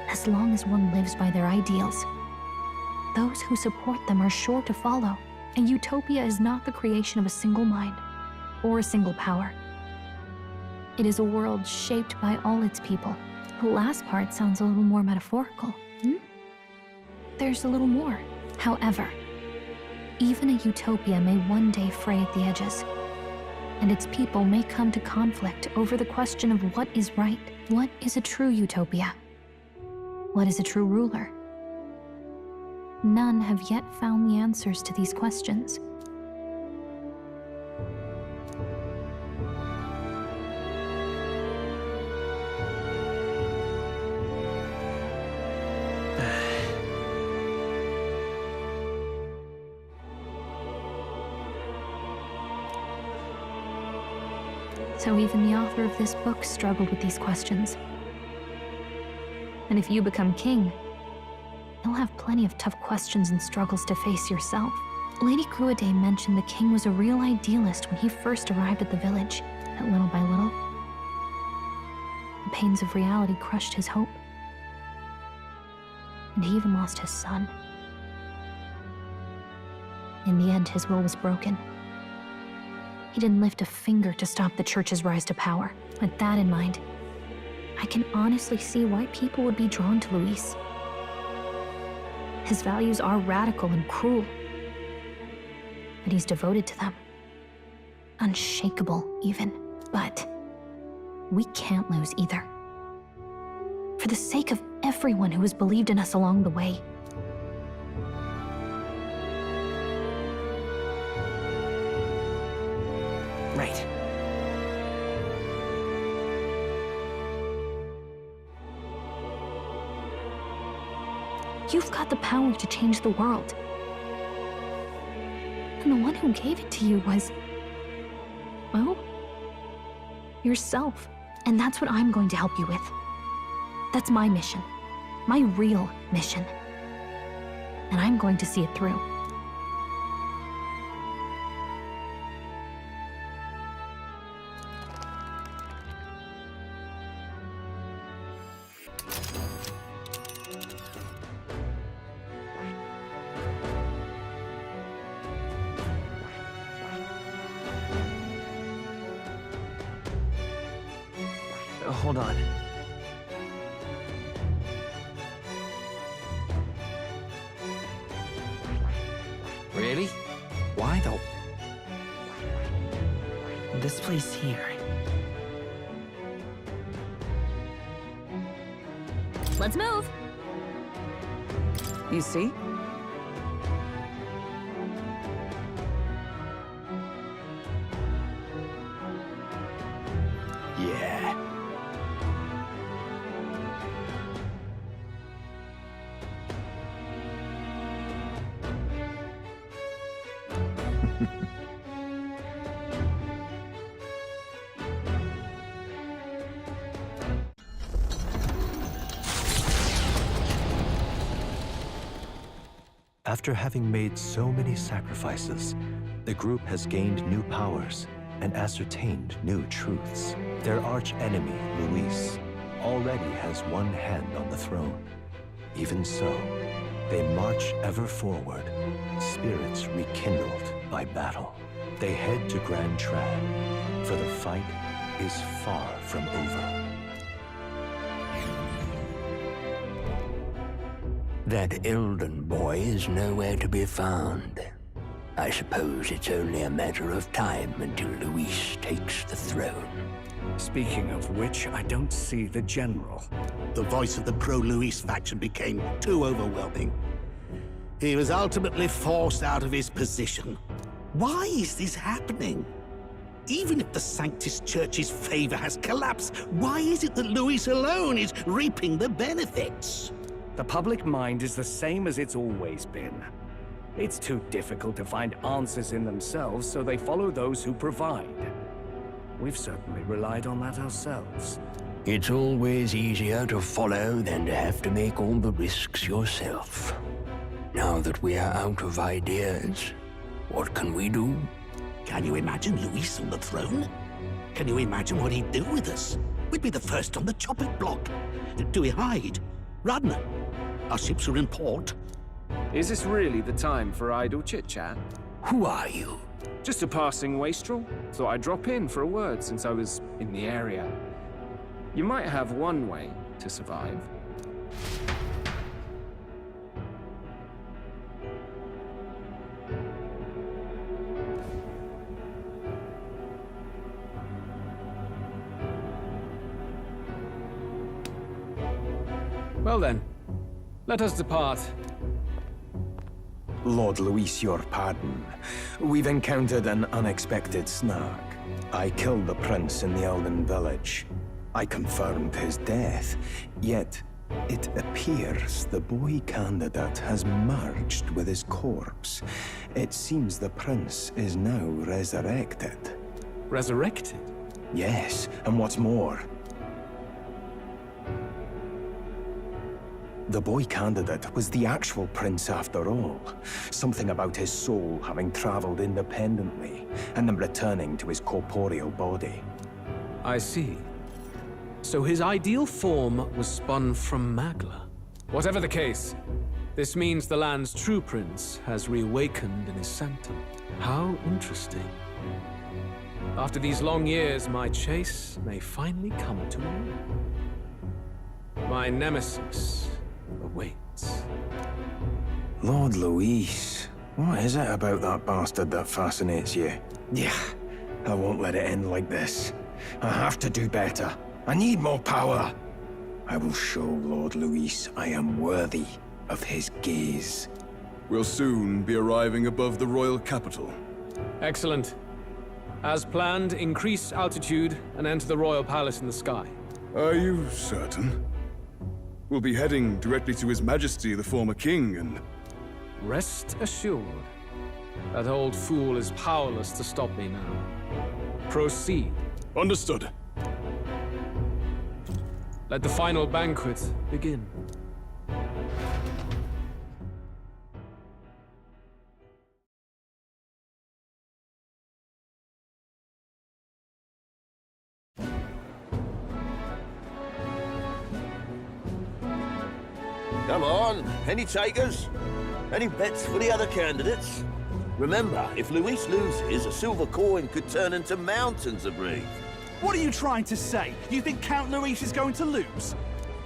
as long as one lives by their ideals, those who support them are sure to follow. A utopia is not the creation of a single mind or a single power. It is a world shaped by all its people. The last part sounds a little more metaphorical. There's a little more. However, even a utopia may one day fray at the edges, and its people may come to conflict over the question of what is right. What is a true utopia? What is a true ruler? None have yet found the answers to these questions. So even the author of this book struggled with these questions. And if you become king, you'll have plenty of tough questions and struggles to face yourself. Lady Gruaday mentioned the king was a real idealist when he first arrived at the village, but little by little, the pains of reality crushed his hope. And he even lost his son. In the end, his will was broken. He didn't lift a finger to stop the church's rise to power. With that in mind, I can honestly see why people would be drawn to Luis. His values are radical and cruel, but he's devoted to them. Unshakable, even. But we can't lose either. For the sake of everyone who has believed in us along the way. Right. You've got the power to change the world. And the one who gave it to you was, well, yourself. And that's what I'm going to help you with. That's my mission. My real mission. And I'm going to see it through. Hold on. Really? Why though? This place here. Let's move. You see? Yeah. After having made so many sacrifices, the group has gained new powers and ascertained new truths. Their arch-enemy, Luis, already has one hand on the throne. Even so, they march ever forward, spirits rekindled by battle. They head to Grand Trad, for the fight is far from over. That Elden boy is nowhere to be found. I suppose it's only a matter of time until Luis takes the throne. Speaking of which, I don't see the general. The voice of the pro-Luis faction became too overwhelming. He was ultimately forced out of his position. Why is this happening? Even if the Sanctus Church's favor has collapsed, why is it that Luis alone is reaping the benefits? The public mind is the same as it's always been. It's too difficult to find answers in themselves, so they follow those who provide. We've certainly relied on that ourselves. It's always easier to follow than to have to make all the risks yourself. Now that we are out of ideas, what can we do? Can you imagine Luis on the throne? Can you imagine what he'd do with us? We'd be the first on the chopping block. Do we hide? Run? Our ships are in port. Is this really the time for idle chit-chat? Who are you? Just a passing wastrel. Thought I'd drop in for a word since I was in the area. You might have one way to survive. Well then, let us depart. Lord Luis, your pardon. We've encountered an unexpected snag. I killed the prince in the Elden village. I confirmed his death, yet it appears the boy candidate has merged with his corpse. It seems the prince is now resurrected. Resurrected? Yes, and what's more, the boy candidate was the actual prince after all. Something about his soul having traveled independently, and then returning to his corporeal body. I see. So his ideal form was spun from Magla. Whatever the case, this means the land's true prince has reawakened in his sanctum. How interesting. After these long years, my chase may finally come to an end. My nemesis awaits. Lord Luis, what is it about that bastard that fascinates you? Yeah, I won't let it end like this. I have to do better. I need more power. I will show Lord Luis I am worthy of his gaze. We'll soon be arriving above the royal capital. Excellent. As planned, increase altitude and enter the royal palace in the sky. Are you certain? We'll be heading directly to His Majesty, the former king, and... Rest assured, that old fool is powerless to stop me now. Proceed. Understood. Let the final banquet begin. Come on, any takers? Any bets for the other candidates? Remember, if Luis loses, a silver coin could turn into mountains of reef. What are you trying to say? You think Count Luis is going to lose?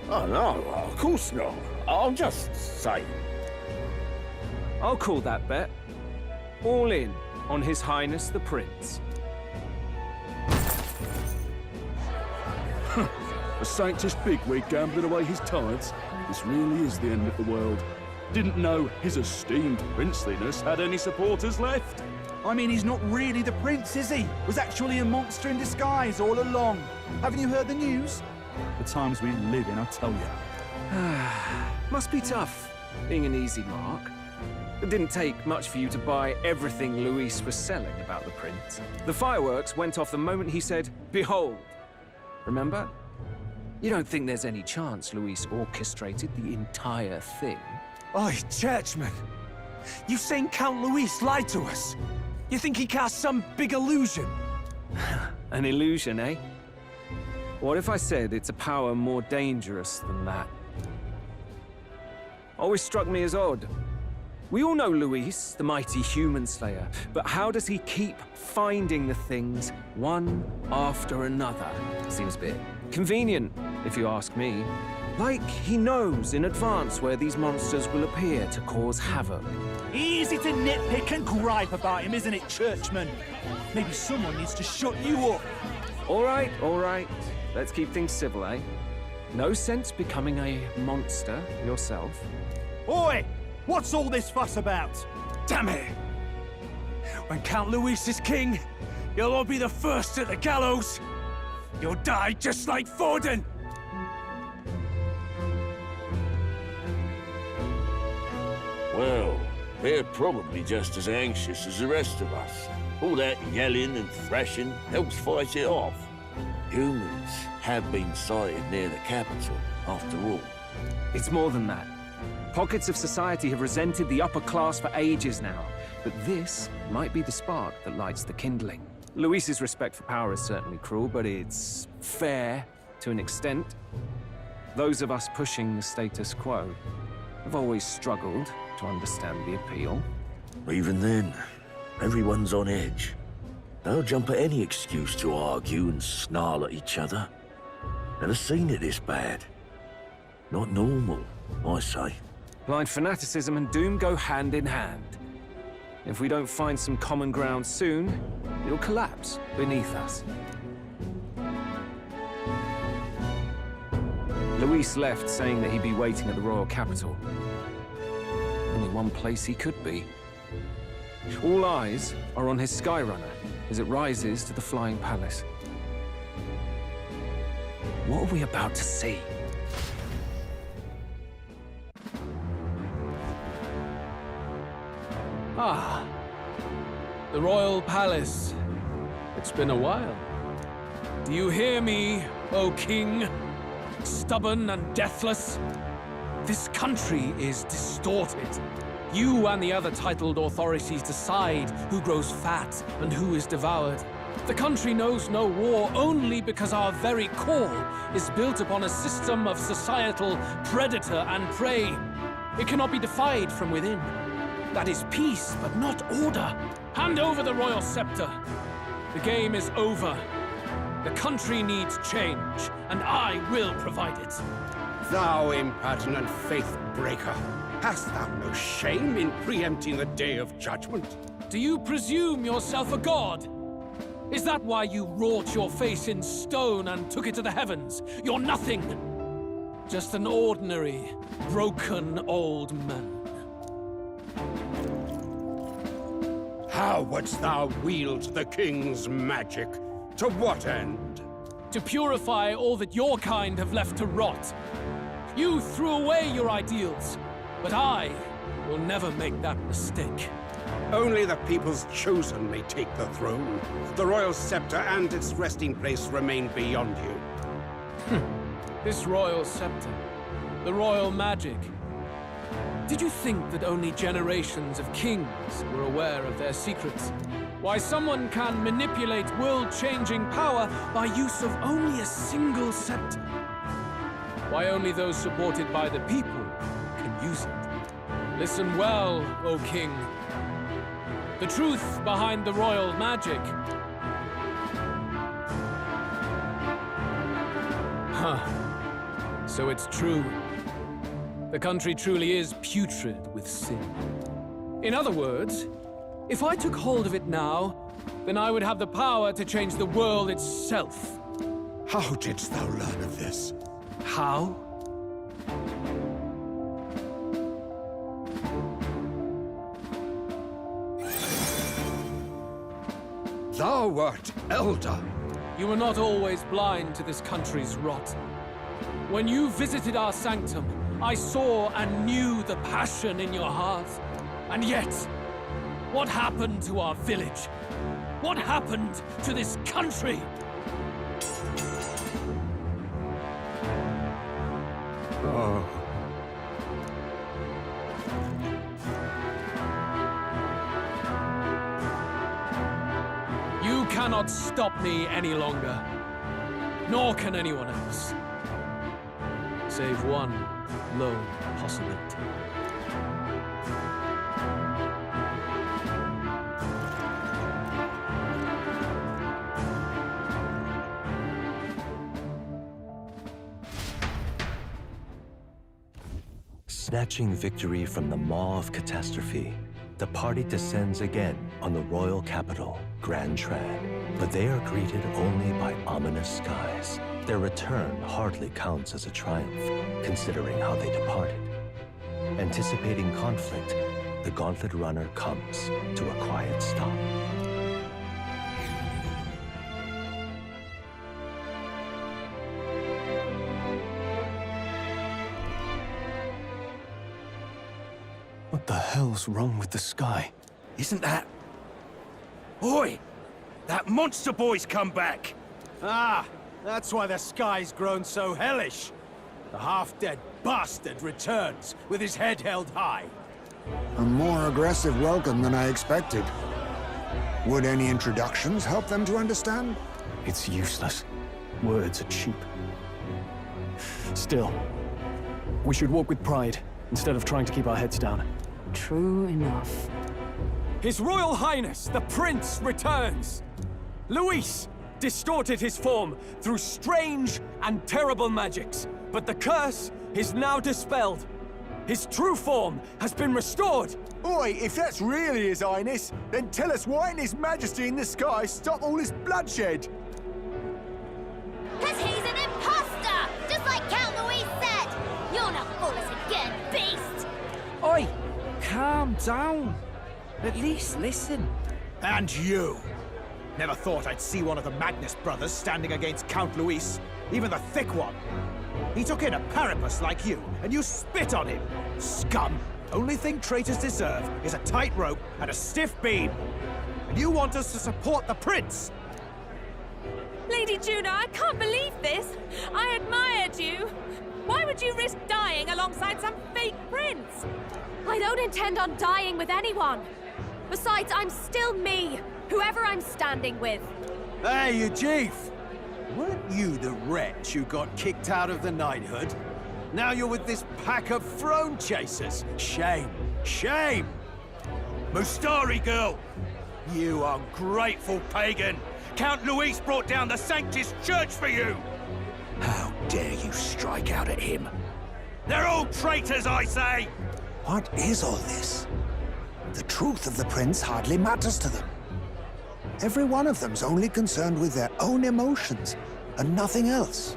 Oh no, of course not. I'm just saying. I'll call that bet. all in on His Highness the Prince. A sanctus bigwig gambling away his tithes? This really is the end of the world. Didn't know his esteemed princeliness had any supporters left. I mean, he's not really the prince, is he? Was actually a monster in disguise all along. Haven't you heard the news? The times we live in, I tell you. Must be tough, being an easy mark. It didn't take much for you to buy everything Luis was selling about the prince. The fireworks went off the moment he said, "Behold." Remember? You don't think there's any chance Luis orchestrated the entire thing? Oi, churchman! You've seen Count Luis lie to us? You think he cast some big illusion? An illusion, eh? What if I said it's a power more dangerous than that? Always struck me as odd. We all know Luis, the mighty human slayer, but how does he keep finding the things one after another? Seems a bit convenient, if you ask me. Like he knows in advance where these monsters will appear to cause havoc. Easy to nitpick and gripe about him, isn't it, churchman? Maybe someone needs to shut you up. All right, all right. Let's keep things civil, eh? No sense becoming a monster yourself. Oi! What's all this fuss about? Damn it! When Count Luis is king, you'll all be the first at the gallows. You'll die just like Forden. Well, they're probably just as anxious as the rest of us. All that yelling and thrashing helps fight it off. Humans have been sighted near the capital, after all. It's more than that. Pockets of society have resented the upper class for ages now, but this might be the spark that lights the kindling. Luis's respect for power is certainly cruel, but it's fair to an extent. Those of us pushing the status quo have always struggled to understand the appeal. Even then, everyone's on edge. They'll jump at any excuse to argue and snarl at each other. Never seen it this bad. Not normal, I say. Blind fanaticism and doom go hand in hand. If we don't find some common ground soon, it'll collapse beneath us. Luis left saying that he'd be waiting at the royal capital. Only one place he could be. All eyes are on his Skyrunner as it rises to the flying palace. What are we about to see? Ah, the royal palace. It's been a while. Do you hear me, O king? Stubborn and deathless? This country is distorted. You and the other titled authorities decide who grows fat and who is devoured. The country knows no war only because our very core is built upon a system of societal predator and prey. It cannot be defied from within. That is peace, but not order. Hand over the royal scepter. The game is over. The country needs change, and I will provide it. Thou impertinent faith breaker, hast thou no shame in preempting the day of judgment? Do you presume yourself a god? Is that why you wrought your face in stone and took it to the heavens? You're nothing. Just an ordinary, broken old man. How wouldst thou wield the king's magic? To what end? To purify all that your kind have left to rot. You threw away your ideals, but I will never make that mistake. Only the people's chosen may take the throne. The royal scepter and its resting place remain beyond you. This royal scepter, the royal magic. Did you think that only generations of kings were aware of their secrets? Why someone can manipulate world-changing power by use of only a single scepter? Why only those supported by the people can use it? Listen well, O king. The truth behind the royal magic. So it's true. The country truly is putrid with sin. In other words, If I took hold of it now, then I would have the power to change the world itself. How didst thou learn of this? How? Thou wert elder. You were not always blind to this country's rot. When you visited our sanctum, I saw and knew the passion in your heart. And yet, what happened to our village? What happened to this country? Oh. You cannot stop me any longer. Nor can anyone else. Save one lone possibility. Snatching victory from the maw of catastrophe, the party descends again on the royal capital, Grand Trad. But they are greeted only by ominous skies. Their return hardly counts as a triumph, considering how they departed. Anticipating conflict, the Gauntlet Runner comes to a quiet stop. What the hell's wrong with the sky? Isn't that... Oi! That monster boy's come back! Ah, that's why the sky's grown so hellish. The half-dead bastard returns with his head held high. A more aggressive welcome than I expected. Would any introductions help them to understand? It's useless. Words are cheap. Still, we should walk with pride instead of trying to keep our heads down. True enough. His Royal Highness, the Prince, returns! Luis distorted his form through strange and terrible magics, but the curse is now dispelled. His true form has been restored! Oi, if that's really His Highness, then tell us why didn't His Majesty in the sky stop all this bloodshed? 'Cause he's an imposter! Just like Count Luis said! You'll not fool us again, beast! Oi! Calm down. At least listen. And you! Never thought I'd see one of the Magnus brothers standing against Count Luis, even the thick one. He took in a Paripus like you, and you spit on him! Scum! Only thing traitors deserve is a tight rope and a stiff beam. And you want us to support the prince! Lady Juna, I can't believe this! I admired you! Why would you risk dying alongside some fake prince? I don't intend on dying with anyone. Besides, I'm still me, whoever I'm standing with. Hey, you chief! Weren't you the wretch who got kicked out of the knighthood? Now you're with this pack of throne chasers. Shame! Shame! Mustari girl! You ungrateful pagan! Count Luis brought down the Sanctus Church for you! How dare you strike out at him? They're all traitors, I say! What is all this? The truth of the prince hardly matters to them. Every one of them's only concerned with their own emotions, and nothing else.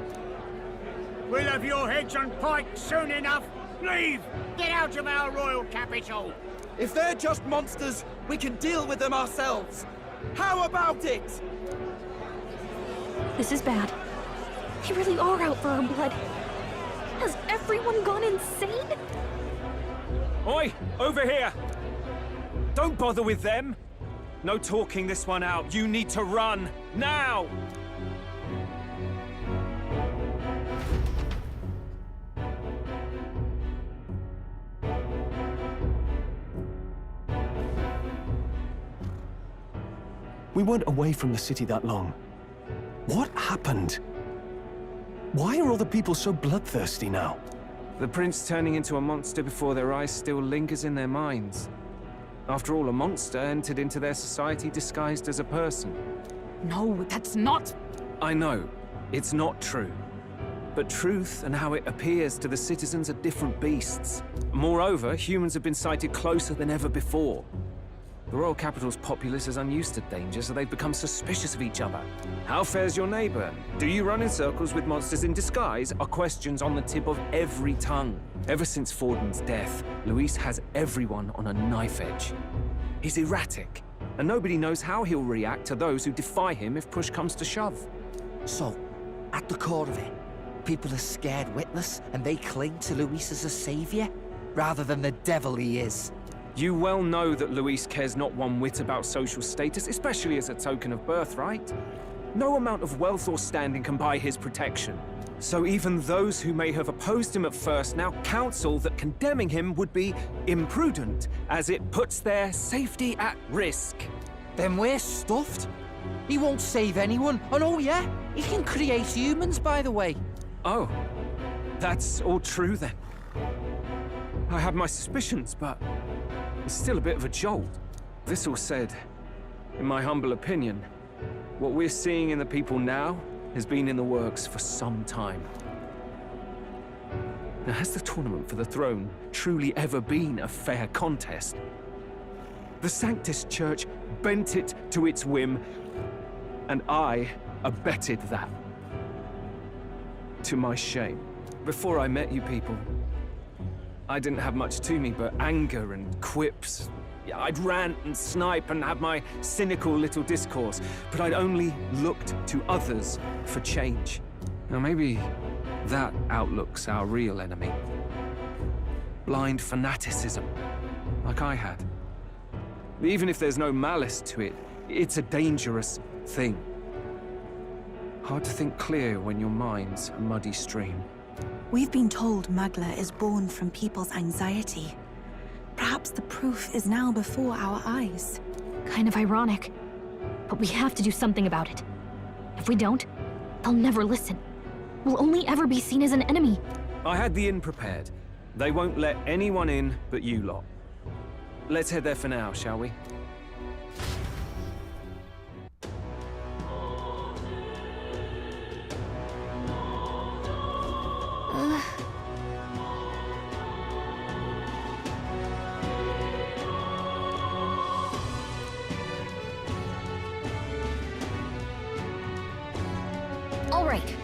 We'll have your heads on pike soon enough. Leave! Get out of our royal capital! If they're just monsters, we can deal with them ourselves. How about it? This is bad. They really are out for our blood. Has everyone gone insane? Oi! Over here! Don't bother with them! No talking this one out. You need to run! Now! We weren't away from the city that long. What happened? Why are all the people so bloodthirsty now? The prince turning into a monster before their eyes still lingers in their minds. After all, a monster entered into their society disguised as a person. No, that's not... I know, it's not true. But truth and how it appears to the citizens are different beasts. Moreover, humans have been sighted closer than ever before. The royal capital's populace is unused to danger, so they've become suspicious of each other. How fares your neighbor? Do you run in circles with monsters in disguise? Are questions on the tip of every tongue. Ever since Forden's death, Luis has everyone on a knife edge. He's erratic, and nobody knows how he'll react to those who defy him if push comes to shove. So, at the core of it, people are scared witless, and they cling to Luis as a savior, rather than the devil he is. You well know that Luis cares not one whit about social status, especially as a token of birthright. No amount of wealth or standing can buy his protection. So even those who may have opposed him at first now counsel that condemning him would be imprudent, as it puts their safety at risk. Then we're stuffed. He won't save anyone, and oh yeah, he can create humans, by the way. Oh, that's all true then. I had my suspicions, but it's still a bit of a jolt. This all said, in my humble opinion, what we're seeing in the people now has been in the works for some time. Now, has the tournament for the throne truly ever been a fair contest? The Sanctus Church bent it to its whim, and I abetted that. To my shame. Before I met you people, I didn't have much to me but anger and quips. I'd rant and snipe and have my cynical little discourse, but I'd only looked to others for change. Now maybe that outlook's our real enemy. Blind fanaticism, like I had. Even if there's no malice to it, it's a dangerous thing. Hard to think clear when your mind's a muddy stream. We've been told Magla is born from people's anxiety. Perhaps the proof is now before our eyes. Kind of ironic, but we have to do something about it. If we don't, they'll never listen. We'll only ever be seen as an enemy. I had the inn prepared. They won't let anyone in but you lot. Let's head there for now, shall we? All right,